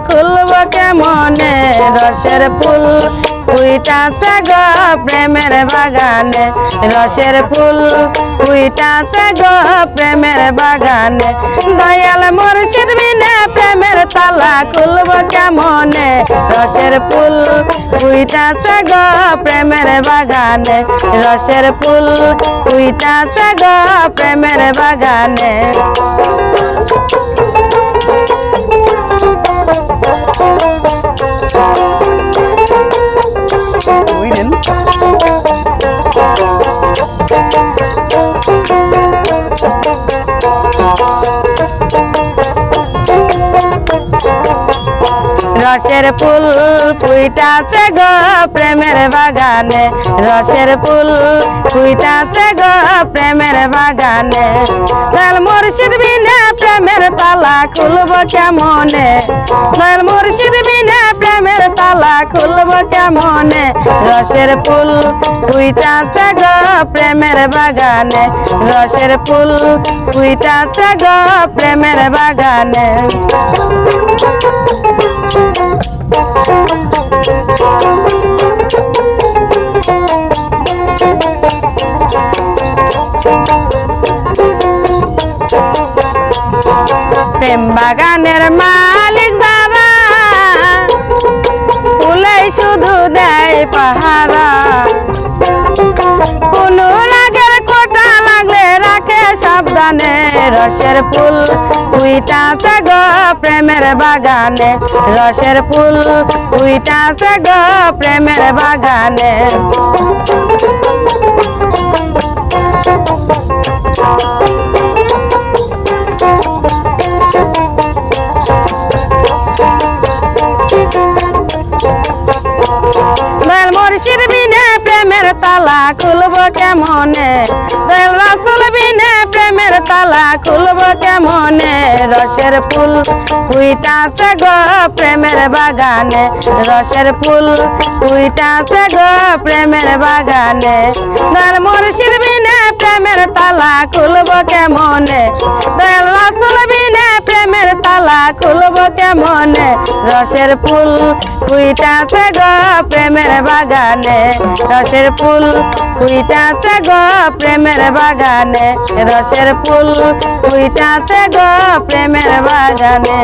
খুলব কেমনে রসের ফুল ফুইটাছে গো প্রেমের বাগানে রসের ফুল ফুইটাছে গো প্রেমের বাগানে দয়াল মুর্শিদ বিনে প্রেমের তালা খুলব কেমনে রসের ফুল ফুইটাছে গো প্রেমের বাগানে রসের ফুল ফুইটাছে গো প্রেমের বাগানে রসের ফুল ফুইটাছে গো প্রেমের বাগানে রসের ফুল ফুইটাছে গো প্রেমের বাগানে দয়াল মুর্শিদ বিনে প্রেমের তালা খুলব কেমনে দয়াল মুর্শিদ বিনে প্রেমের তালা খুলব কেমনে রসের ফুল ফুইটাছে গো প্রেমের বাগানে রসের ফুল ফুইটাছে গো প্রেমের বাগানে প্রেম বাগানের মালিক যারা ফুলে শুধু দেয় পাহারা কোন রাগের কোটা লাগলে রাখে সাবধানে রসের ফুল ফুইটাছে গো প্রেমের বাগানে রসের ফুল ফুইটাছে গো প্রেমের বাগানে দয়াল মুর্শিদ বিনে প্রেমের তালা খুলব কেমনে দয়াল রাসূল বিনে প্রেমের তালা খুলব কেমনে রসের ফুল ফুইটাছে গো প্রেমের বাগানে রসের ফুল ফুইটাছে গো প্রেমের বাগানে দয়াল মুর্শিদ বিনে প্রেমের তালা খুলব কেমনে দয়াল রাসূল বিনে প্রেমের তালা খুলব কেমনে রসের ফুল ফুইটাছে গো প্রেমের বাগানে রসের ফুল ফুইটাছে গো প্রেমের বাগানে রসের ফুল ফুইটাছে গো প্রেমের বাগানে।